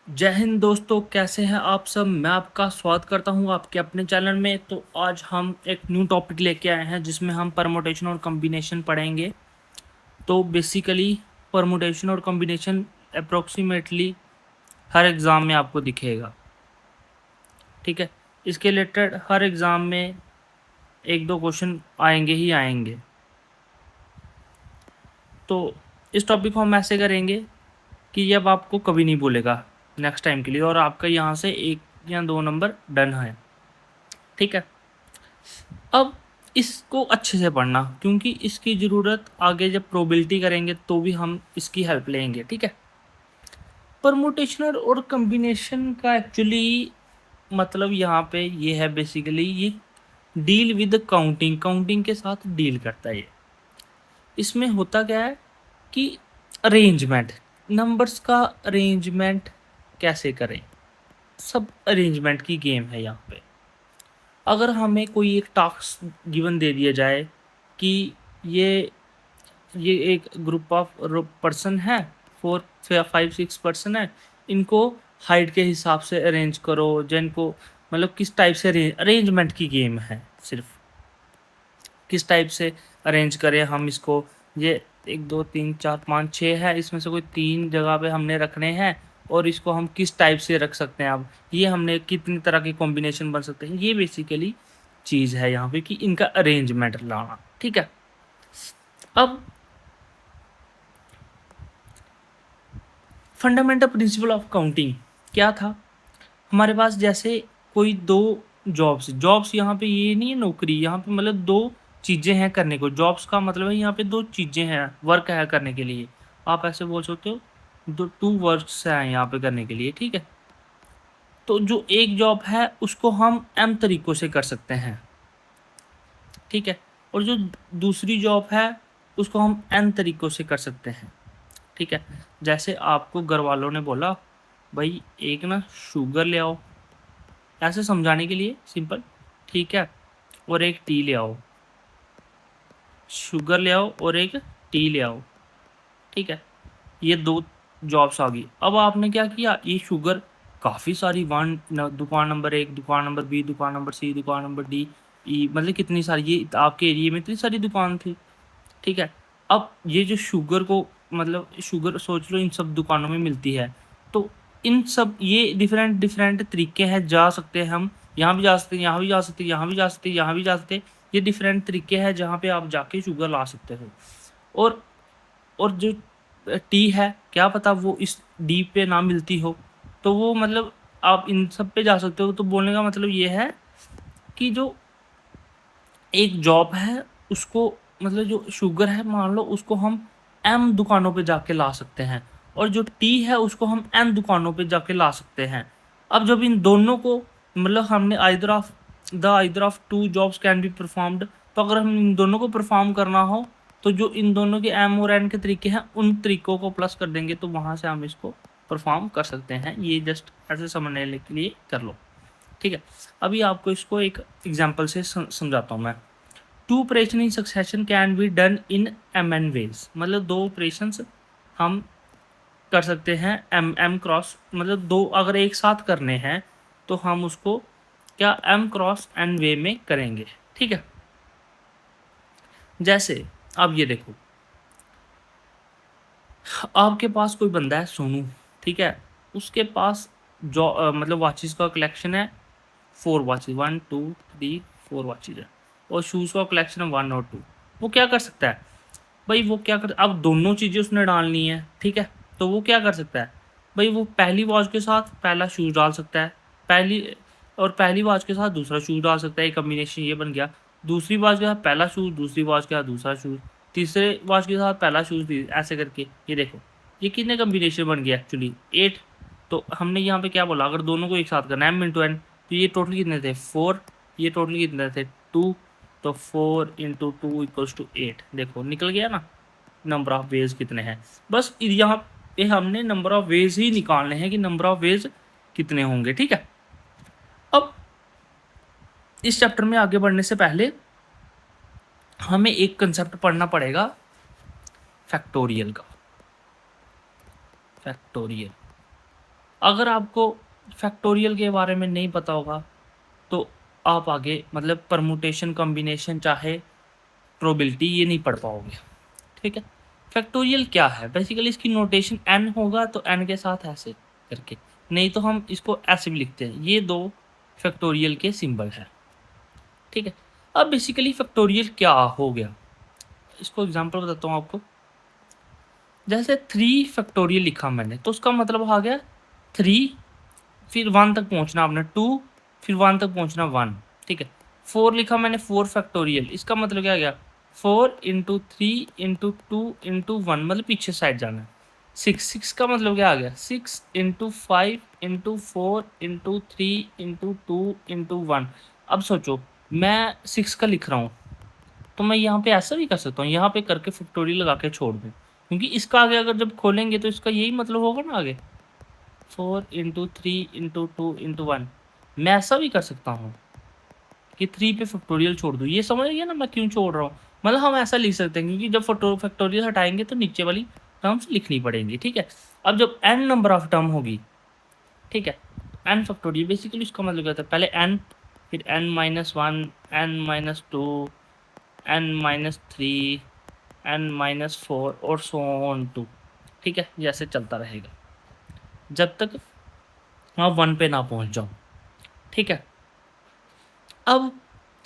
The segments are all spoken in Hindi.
जय हिंद दोस्तों, कैसे हैं आप सब। मैं आपका स्वागत करता हूं आपके अपने चैनल में। तो आज हम एक न्यू टॉपिक लेके आए हैं जिसमें हम परमुटेशन और कॉम्बिनेशन पढ़ेंगे। तो बेसिकली परमुटेशन और कॉम्बिनेशन अप्रोक्सीमेटली हर एग्ज़ाम में आपको दिखेगा। ठीक है, इसके रिलेटेड हर एग्ज़ाम में एक दो क्वेश्चन आएंगे ही आएंगे। तो इस टॉपिक को हम ऐसे करेंगे कि ये अब आपको कभी नहीं भूलेगा नेक्स्ट टाइम के लिए, और आपका यहाँ से 1 या 2 नंबर डन है। ठीक है, अब इसको अच्छे से पढ़ना क्योंकि इसकी ज़रूरत आगे जब प्रोबेबिलिटी करेंगे तो भी हम इसकी हेल्प लेंगे। ठीक है, परमुटेशन और कॉम्बिनेशन का एक्चुअली मतलब यहाँ पे ये है, बेसिकली ये डील विद काउंटिंग, काउंटिंग के साथ डील करता है ये। इसमें होता क्या है कि अरेंजमेंट, नंबर्स का अरेंजमेंट कैसे करें, सब अरेंजमेंट की गेम है यहाँ पे। अगर हमें कोई एक टास्क गिवन दे दिया जाए कि ये ये एक ग्रुप ऑफ पर्सन है, 4 5 6 पर्सन है, इनको हाइट के हिसाब से अरेंज करो, जिनको मतलब किस टाइप से अरेंजमेंट की गेम है। सिर्फ किस टाइप से अरेंज करें हम इसको। ये 1 2 3 4 5 6 है, इसमें से कोई 3 जगह पे हमने रखने हैं और इसको हम किस टाइप से रख सकते हैं। अब ये हमने कितनी तरह के कॉम्बिनेशन बन सकते हैं, ये बेसिकली चीज़ है यहाँ पे कि इनका अरेंजमेंट लाना। ठीक है, अब फंडामेंटल प्रिंसिपल ऑफ काउंटिंग क्या था हमारे पास। जैसे कोई दो जॉब्स यहाँ पे ये नहीं है नौकरी, यहाँ पे मतलब दो चीज़ें हैं करने को। जॉब्स का मतलब है यहाँ पे दो चीज़ें हैं, वर्क है करने के लिए। आप ऐसे बोल सकते हो दो टू वर्क्स हैं यहाँ पे करने के लिए। ठीक है, तो जो एक जॉब है उसको हम एम तरीक़ों से कर सकते हैं। ठीक है, और जो दूसरी जॉब है उसको हम एन तरीक़ों से कर सकते हैं। ठीक है, जैसे आपको घर वालों ने बोला भाई एक ना शुगर ले आओ, ऐसे समझाने के लिए सिंपल। ठीक है, और एक टी ले आओ, शुगर ले आओ और एक टी ले आओ। ठीक है, ये दो जॉब्स आ गई। अब आपने क्या किया, ये शुगर काफ़ी सारी दुकान नंबर 1, दुकान नंबर बी, दुकान नंबर सी, दुकान नंबर डी ई, मतलब कितनी सारी, ये आपके एरिया में इतनी सारी दुकान थी। ठीक है, अब ये जो शुगर को मतलब शुगर सोच लो इन सब दुकानों में मिलती है, तो इन सब ये डिफरेंट डिफरेंट तरीके हैं, जा सकते हैं हम, यहाँ भी जा सकते हैं, यहाँ भी जा सकते हैं, यहाँ भी जा सकते हैं, यहाँ भी जा सकते हैं। ये डिफरेंट तरीके हैं जहाँ पे आप जाके शुगर ला सकते हो। और और जो टी है, क्या पता वो इस डी पे ना मिलती हो, तो वो मतलब आप इन सब पे जा सकते हो। तो बोलने का मतलब ये है कि जो एक जॉब है उसको मतलब जो शुगर है मान लो उसको हम एम दुकानों पे जाके ला सकते हैं, और जो टी है उसको हम एन दुकानों पे जाके ला सकते हैं। अब जब इन दोनों को मतलब हमने either of two jobs can be performed, तो अगर हम इन दोनों को परफॉर्म करना हो तो जो इन दोनों के एम और एन के तरीके हैं उन तरीकों को प्लस कर देंगे, तो वहाँ से हम इसको परफॉर्म कर सकते हैं। ये जस्ट ऐसे समझने के लिए कर लो। ठीक है, अभी आपको इसको एक एग्जांपल से समझाता हूँ मैं। Two operation in succession can be done in M N ways, मतलब दो ऑपरेशंस हम कर सकते हैं एम एम क्रॉस, मतलब दो अगर एक साथ करने हैं तो हम उसको क्या एम क्रॉस एन वे में करेंगे। ठीक है, जैसे अब ये देखो, आपके पास कोई बंदा है सोनू। ठीक है, उसके पास जो मतलब वॉचेस का कलेक्शन है 4 वॉचेस, 1 2 3 4 वॉचेस है, और शूज़ का कलेक्शन है 1 और 2। वो क्या कर सकता है भाई, वो क्या कर, अब दोनों चीज़ें उसने डालनी है। ठीक है, तो वो क्या कर सकता है भाई, वो पहली वॉच के साथ पहला शूज़ डाल सकता है, पहली वॉच के साथ दूसरा शूज़ डाल सकता है। एक कम्बिनेशन ये बन गया। दूसरी वॉच के साथ पहला शूज़, दूसरी वॉच के साथ दूसरा शूज़, तीसरे वॉच के साथ पहला शूज़, ऐसे करके ये देखो ये कितने कम्बिनेशन बन गया एक्चुअली 8। तो हमने यहाँ पे क्या बोला, अगर दोनों को एक साथ करना एम इंटू एन, तो ये टोटल कितने थे 4, ये टोटल कितने थे 2, तो 4 × 2 = 8। देखो निकल गया ना नंबर ऑफ वेज कितने हैं। बस यहाँ पे हमने नंबर ऑफ वेज ही निकालने हैं कि नंबर ऑफ वेज कितने होंगे। ठीक है, अब इस चैप्टर में आगे बढ़ने से पहले हमें एक कंसेप्ट पढ़ना पड़ेगा फैक्टोरियल का। फैक्टोरियल अगर आपको फैक्टोरियल के बारे में नहीं पता होगा तो आप आगे मतलब परमुटेशन कॉम्बिनेशन चाहे प्रोबेबिलिटी ये नहीं पढ़ पाओगे, ठीक है। फैक्टोरियल क्या है, बेसिकली इसकी नोटेशन n होगा तो n के साथ ऐसे करके, नहीं तो हम इसको ऐसे भी लिखते हैं। ये दो फैक्टोरियल के सिंबल है, ठीक है। अब बेसिकली फैक्टोरियल क्या हो गया, इसको एग्जांपल बताता हूँ आपको। जैसे 3 फैक्टोरियल लिखा मैंने तो उसका मतलब आ गया 3, फिर 1 तक पहुंचना आपने 2, फिर 1 तक पहुंचना 1, ठीक है। 4 लिखा मैंने 4 फैक्टोरियल, इसका मतलब क्या गया 4 इंटू 3 इंटू 2 इंटू 1, मतलब पीछे साइड जाना है। 6 का मतलब क्या आ गया 6 into 5 into 4 into 3 into 2 into 1। अब सोचो मैं 6 का लिख रहा हूँ तो मैं यहाँ पे ऐसा भी कर सकता हूँ, यहाँ पे करके फैक्टोरियल लगा के छोड़ दूँ, क्योंकि इसका आगे अगर जब खोलेंगे तो इसका यही मतलब होगा ना आगे 4 इंटू 3 इंटू 2 इंटू 1। मैं ऐसा भी कर सकता हूँ कि 3 पे फैक्टोरियल छोड़ दूँ। ये समझ गया ना मैं क्यों छोड़ रहा हूँ, मतलब हम ऐसा लिख सकते हैं क्योंकि जब फैक्टोरियल हटाएंगे तो नीचे वाली टर्म्स लिखनी पड़ेंगी, ठीक है। अब जब n नंबर ऑफ टर्म होगी, ठीक है, n फैक्टोरियल बेसिकली उसका मतलब क्या होता है, पहले n, फिर n minus 1, n minus 2, n minus 3, n minus 4 और सो ऑन टू, ठीक है, जैसे चलता रहेगा जब तक आप 1 पे ना पहुंच जाओ, ठीक है। अब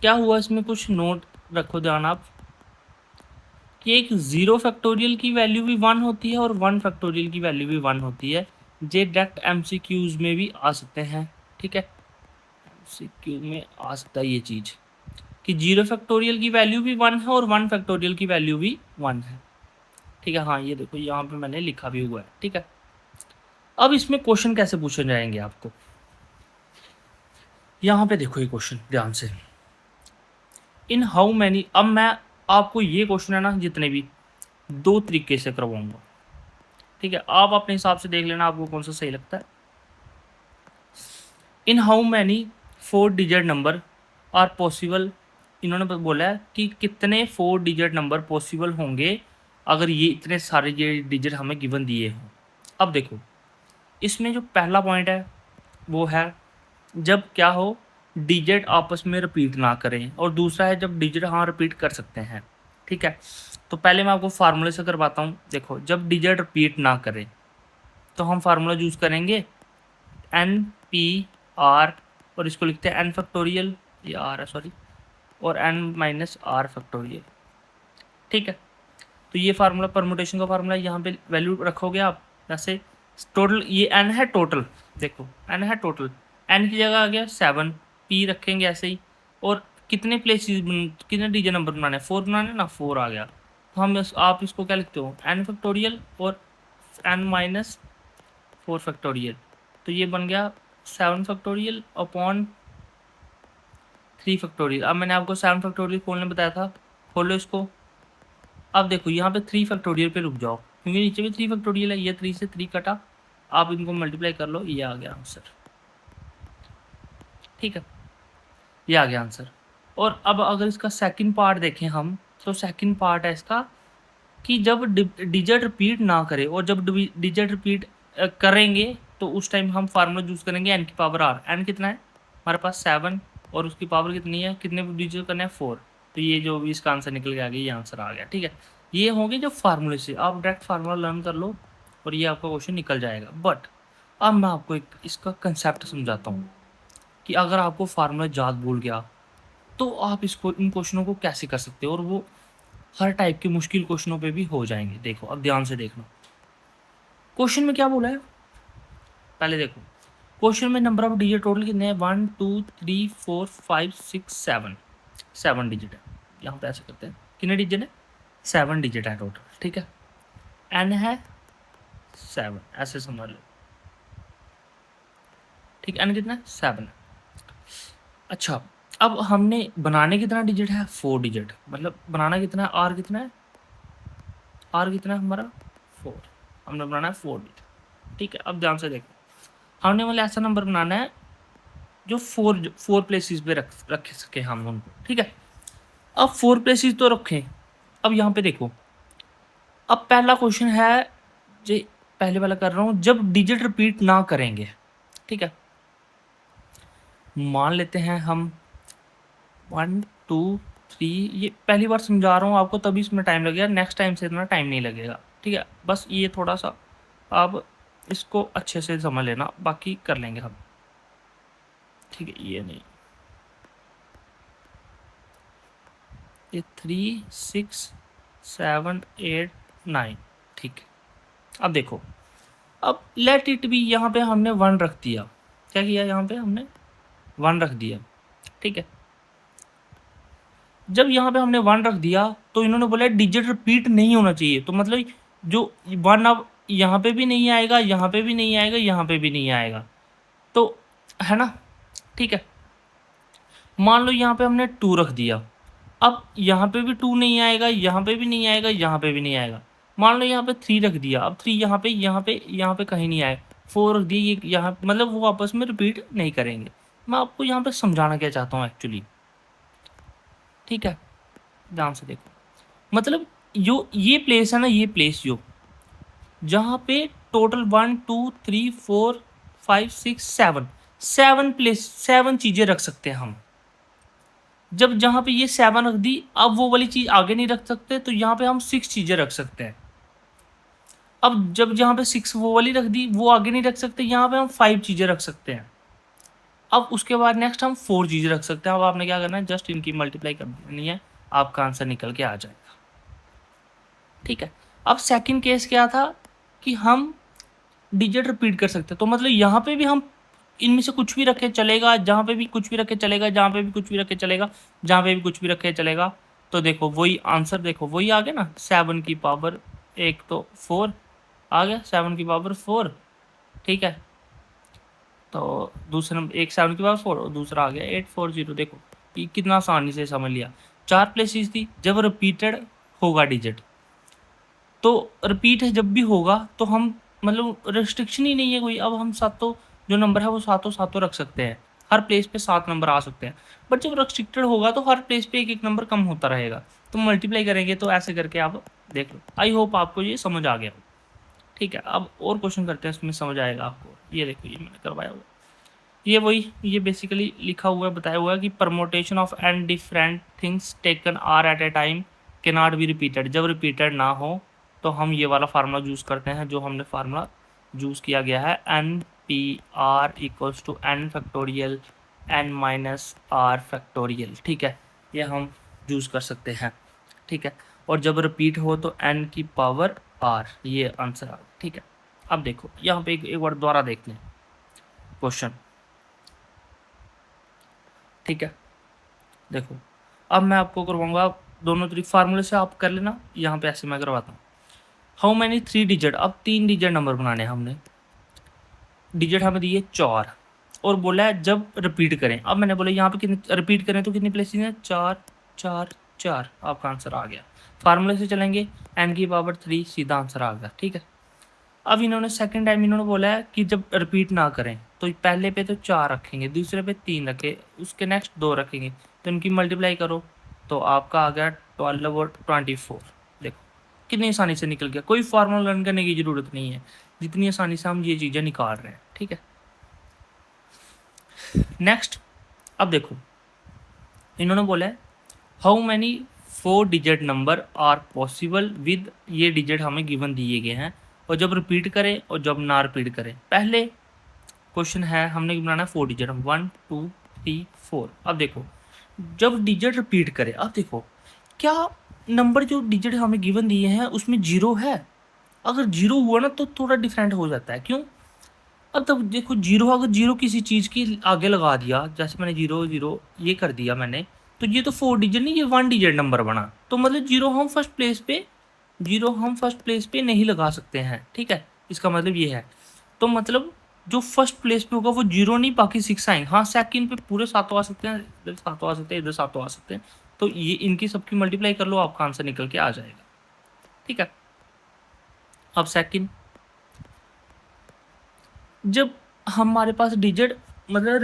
क्या हुआ इसमें, कुछ नोट रखो ध्यान आप कि एक 0 फैक्टोरियल की वैल्यू भी 1 होती है और 1 फैक्टोरियल की वैल्यू भी 1 होती है। जे डायरेक्ट MCQs में भी आ सकते हैं, ठीक है, MCQ में आ सकता है ये चीज़ कि 0 फैक्टोरियल की वैल्यू भी 1 है और 1 फैक्टोरियल की वैल्यू भी 1 है, ठीक है। हाँ ये देखो यहाँ पे मैंने लिखा भी हुआ है, ठीक है। अब इसमें क्वेश्चन कैसे पूछे जाएंगे आपको, यहाँ पे देखो ये क्वेश्चन ध्यान से, इन हाउ मैनी, अब मैं आपको ये क्वेश्चन है ना जितने भी 2 तरीके से करवाऊंगा, ठीक है, आप अपने हिसाब से देख लेना आपको कौन सा सही लगता है। In how many 4 digit number are possible, इन्होंने बोला है कि कितने 4 डिजिट नंबर पॉसिबल होंगे अगर ये इतने सारे ये डिजिट हमें गिवन दिए हों। अब देखो इसमें जो पहला पॉइंट है वो है जब क्या हो, डिजिट आपस में रिपीट ना करें, और दूसरा है जब डिजिट हाँ रिपीट कर सकते हैं, ठीक है। तो पहले मैं आपको फार्मूले से करवाता हूँ। देखो जब डिजिट रिपीट ना करें तो हम फार्मूला यूज़ करेंगे एन पी आर, और इसको लिखते हैं एन फैक्टोरियल, ये आर है सॉरी, और एन माइनस आर फैक्टोरियल, ठीक है। तो ये फार्मूला परमुटेशन का फार्मूला, यहाँ पे वैल्यू रखोगे आप जैसे टोटल, ये एन है टोटल, देखो एन है टोटल, एन की जगह आ गया 7, पी रखेंगे ऐसे ही, और कितने प्लेसेस कितने डिजिट नंबर बनाने, 4 बनाने ना, 4 आ गया। तो हम आप इसको क्या लिखते हो एन फैक्टोरियल और एन माइनस 4 फैक्टोरियल, तो ये बन गया 7 फैक्टोरियल अपॉन 3 फैक्टोरियल। अब मैंने आपको 7 फैक्टोरियल खोलने बताया था, खोलो इसको। अब देखो यहाँ पे 3 फैक्टोरियल पे रुक जाओ क्योंकि नीचे भी 3 फैक्टोरियल है, ये 3 से 3 कटा, आप इनको मल्टीप्लाई कर लो, ये आ गया आंसर, ठीक है, ये आ गया आंसर। और अब अगर इसका सेकंड पार्ट देखें हम, तो सेकंड पार्ट है इसका कि जब डिजिट रिपीट ना करे, और जब डिजिट रिपीट करेंगे तो उस टाइम हम फार्मूला यूज़ करेंगे एन की पावर आर। एन कितना है हमारे पास 7, और उसकी पावर कितनी है, कितने डिजिट करना है 4, तो ये जो भी इसका आंसर निकल के आ गया, ये आंसर आ गया, ठीक है। ये होंगे जो फार्मूले से आप डायरेक्ट फार्मूला लर्न कर लो और ये आपका क्वेश्चन निकल जाएगा। बट अब मैं आपको एक इसका कंसेप्ट समझाता हूँ कि अगर आपको फार्मूला याद भूल गया तो आप इसको इन क्वेश्चनों को कैसे कर सकते हो, और वो हर टाइप के मुश्किल क्वेश्चनों पे भी हो जाएंगे। देखो अब ध्यान से देखना क्वेश्चन में क्या बोला है, पहले देखो क्वेश्चन में नंबर ऑफ डिजिट टोटल कितने हैं, 1 2 3 4 5 6 7, 7 डिजिट है। यहाँ पे ऐसे करते हैं, कितने डिजिट है, 7 डिजिट है टोटल, ठीक है। एन है 7, ऐसे समझ लो, ठीक, एन कितना है 7 है। अच्छा अब हमने बनाने कितना डिजिट है, 4 डिजिट, मतलब बनाना कितना है, आर कितना है, आर कितना है हमारा 4, हमने बनाना है 4 डिजिट, ठीक है। अब ध्यान से देखो हमने मतलब ऐसा नंबर बनाना है जो 4 प्लेसेस पे रख सके हम उनको, ठीक है। अब 4 प्लेसेस तो रखें। अब यहाँ पे देखो अब पहला क्वेश्चन है जी, पहले वाला कर रहा हूँ, जब डिजिट रिपीट ना करेंगे, ठीक है। मान लेते हैं हम 1 2 3, ये पहली बार समझा रहा हूँ आपको तभी इसमें टाइम लगेगा, नेक्स्ट टाइम से इतना टाइम नहीं लगेगा, ठीक है। बस ये थोड़ा सा आप इसको अच्छे से समझ लेना, बाकी कर लेंगे हम, ठीक है। ये नहीं, ये 3 6 7 8 9, ठीक है। अब देखो, अब लेट इट बी, यहाँ पे हमने 1 रख दिया, क्या किया, यहाँ पे हमने 1 रख दिया, ठीक है। जब यहाँ पे हमने 1 रख दिया तो इन्होंने बोला डिजिट रिपीट नहीं होना चाहिए, तो मतलब जो 1 अब यहाँ पे भी नहीं आएगा, यहाँ पे भी नहीं आएगा, यहाँ पे भी नहीं आएगा, तो है ना, ठीक है। मान लो यहाँ पे हमने 2 रख दिया, अब यहाँ पे भी 2 नहीं आएगा, यहाँ पे भी नहीं आएगा, यहाँ पे भी नहीं आएगा। मान लो यहाँ पे 3 रख दिया, अब 3 यहाँ पे कहीं नहीं आएगा। 4 रख दिया, ये यहाँ मतलब वो आपस में रिपीट नहीं करेंगे। मैं आपको यहाँ पे समझाना क्या चाहता हूँ एक्चुअली, ठीक है, ध्यान से देखो। मतलब जो ये प्लेस है ना, ये प्लेस जो जहाँ पे टोटल 1 2 3 4 5 6 7 प्लेस 7 चीज़ें रख सकते हैं हम। जब जहाँ पे ये 7 रख दी, अब वो वाली चीज़ आगे नहीं रख सकते, तो यहाँ पे हम 6 चीज़ें रख सकते हैं। अब जब जहाँ पे 6 वो वाली रख दी, वो आगे नहीं रख सकते, यहाँ पे हम 5 चीज़ें रख सकते हैं। अब उसके बाद नेक्स्ट हम 4 चीज़ें रख सकते हैं। अब आपने क्या करना है, जस्ट इनकी मल्टीप्लाई कर देनी है, आपका आंसर निकल के आ जाएगा, ठीक है। अब सेकंड केस क्या था कि हम डिजिट रिपीट कर सकते हैं, तो मतलब यहाँ पे भी हम इनमें से कुछ भी रखे चलेगा, जहाँ पे भी कुछ भी रखे चलेगा, जहाँ पे भी कुछ भी रखे चलेगा, जहाँ पे भी कुछ भी रखे चलेगा। तो देखो वही आंसर, देखो वही आ गया ना, 7 की पावर, एक तो 4 आ गया, 7 की पावर 4, ठीक है। तो दूसरा नंबर, एक 7 की पावर 4 और दूसरा आ गया 840। देखो ये कितना आसानी से समझ लिया। 4 प्लेसेस थी, जब रिपीटेड होगा डिजिट, तो रिपीट जब भी होगा तो हम मतलब रिस्ट्रिक्शन ही नहीं है कोई, अब हम सातों जो नंबर है वो सातों सातों रख सकते हैं, हर प्लेस पे 7 नंबर आ सकते हैं। बट जब रिस्ट्रिक्टेड होगा तो हर प्लेस पे एक एक नंबर कम होता रहेगा, तो मल्टीप्लाई करेंगे तो ऐसे करके आप देख लो। आई होप आपको ये समझ आ गया हो, ठीक है। अब और क्वेश्चन करते हैं, इसमें समझ आएगा आपको। ये देखो, ये मैंने करवाया हुआ, ये वही, ये बेसिकली लिखा हुआ है, बताया हुआ है कि permutation of N different things taken R at a time के नॉट बी रिपीटेड। जब रिपीटेड ना हो तो हम ये वाला फार्मूला यूज़ करते हैं, जो हमने फार्मूला यूज़ किया गया है, N P R equals to N factorial N minus R factorial, ठीक है। ये हम यूज़ कर सकते हैं, ठीक है। और जब रिपीट हो तो एन की पावर आर, ये आंसर आ गया, ठीक है। अब देखो यहाँ पे एक बार दोबारा देख लें क्वेश्चन, ठीक है। देखो अब मैं आपको करवाऊंगा दोनों तरीके, फार्मूले से आप कर लेना, यहाँ पे ऐसे मैं करवाता हूँ। हाउ मैनी 3 डिजिट, अब 3 डिजिट नंबर बनाने हैं हमने, डिजिट हमें दिए 4 और बोला है जब रिपीट करें। अब मैंने बोला यहाँ पे कितने रिपीट करें तो कितनी प्लेसेस हैं, 4 4 4, आपका आंसर आ गया। फार्मूले से चलेंगे, एन की पावर 3, सीधा आंसर आ गया, ठीक है। अब इन्होंने सेकंड टाइम इन्होंने बोला है कि जब रिपीट ना करें, तो पहले पे तो 4 रखेंगे, दूसरे पे 3 रखे, उसके नेक्स्ट 2 रखेंगे, तो इनकी मल्टीप्लाई करो तो आपका आ गया 12 और 24। देखो कितनी आसानी से निकल गया, कोई फार्मूला लर्न करने की ज़रूरत नहीं है, जितनी आसानी से हम ये चीज़ें निकाल रहे हैं, ठीक है। नेक्स्ट, अब देखो इन्होंने बोला है how many 4 digit number are possible with, ये डिजिट हमें गिवन दिए गए हैं, और जब रिपीट करें और जब ना रिपीट करें। पहले क्वेश्चन है, हमने बनाना है 4 डिजिट, 1 2 3 4। अब देखो जब डिजिट रिपीट करे, अब देखो क्या नंबर जो डिजिट हमें गिवन दिए हैं उसमें 0 है, अगर 0 हुआ ना तो थोड़ा डिफरेंट हो जाता है, क्यों। अब तब देखो 0, अगर 0 किसी चीज़ की आगे लगा दिया, जैसे मैंने 0 0 ये कर दिया मैंने, तो ये तो 4 डिजिट नहीं, ये 1 डिजिट नंबर बना, तो मतलब 0 हम फर्स्ट प्लेस पे नहीं लगा सकते हैं, ठीक है। इसका मतलब ये है, तो मतलब जो फर्स्ट प्लेस पे होगा वो 0 नहीं, बाकी 6 आएंगे। हाँ सेकंड पे पूरे 7 आ सकते हैं, इधर 7 आ सकते हैं, इधर 7 आ सकते हैं, तो ये इनकी सबकी मल्टीप्लाई कर लो, आपका आंसर निकल के आ जाएगा, ठीक है। अब सेकंड, जब हमारे पास डिजिट मतलब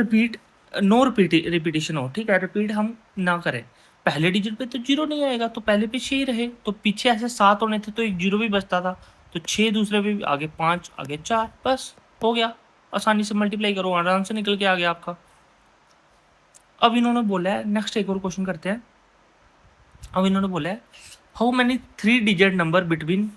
रिपीटिशन हो, ठीक है, रिपीट हम ना करें, पहले डिजिट पे तो 0 नहीं आएगा, तो पहले पे 6 ही रहे, तो पीछे ऐसे 7 होने थे तो एक 0 भी बचता था, तो 6 दूसरे पे भी, आगे 5, आगे 4, बस हो गया। आसानी से मल्टीप्लाई करो, आराम से निकल के आ गया आपका। अब इन्होंने बोला है नेक्स्ट एक और क्वेश्चन करते हैं। अब इन्होंने बोला है how many 3 digit number between,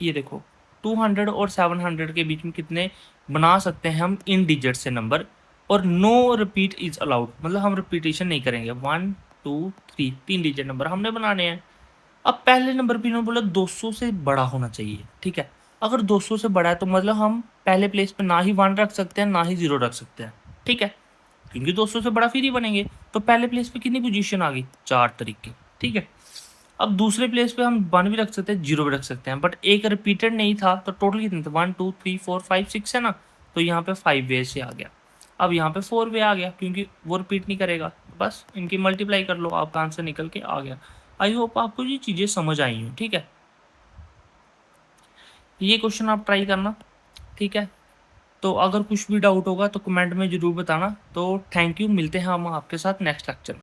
ये देखो 200 और 700 के बीच में कितने बना सकते हैं हम इन डिजिट से नंबर, और नो रिपीट इज अलाउड, मतलब हम रिपीटेशन नहीं करेंगे। 1 2 3 3 डिजिट नंबर हमने बनाने हैं। अब पहले नंबर पे इन्होंने बोला 200 से बड़ा होना चाहिए, ठीक है। अगर 200 से बड़ा है तो मतलब हम पहले प्लेस पे ना ही 1 रख सकते हैं ना ही 0 रख सकते हैं, ठीक है, क्योंकि 200 से बड़ा फिर ही बनेंगे। तो पहले प्लेस पे कितनी पोजीशन आ गई, 4 तरीके, ठीक है। अब दूसरे प्लेस पे हम 1 भी रख सकते हैं, 0 भी रख सकते हैं, बट एक रिपीटेड नहीं था, तो टोटल कितने थे, 1 2 3 4 5 6 है ना, तो यहाँ पे 5 वे से आ गया। अब यहाँ पे 4 वे आ गया क्योंकि वो रिपीट नहीं करेगा, बस इनकी मल्टीप्लाई कर लो, आपका आंसर निकल के आ गया। आई होप आपको ये चीज़ें समझ आई हूँ, ठीक है। ये क्वेश्चन आप ट्राई करना, ठीक है। तो अगर कुछ भी डाउट होगा तो कमेंट में ज़रूर बताना। तो थैंक यू, मिलते हैं हम आपके साथ नेक्स्ट लेक्चर में।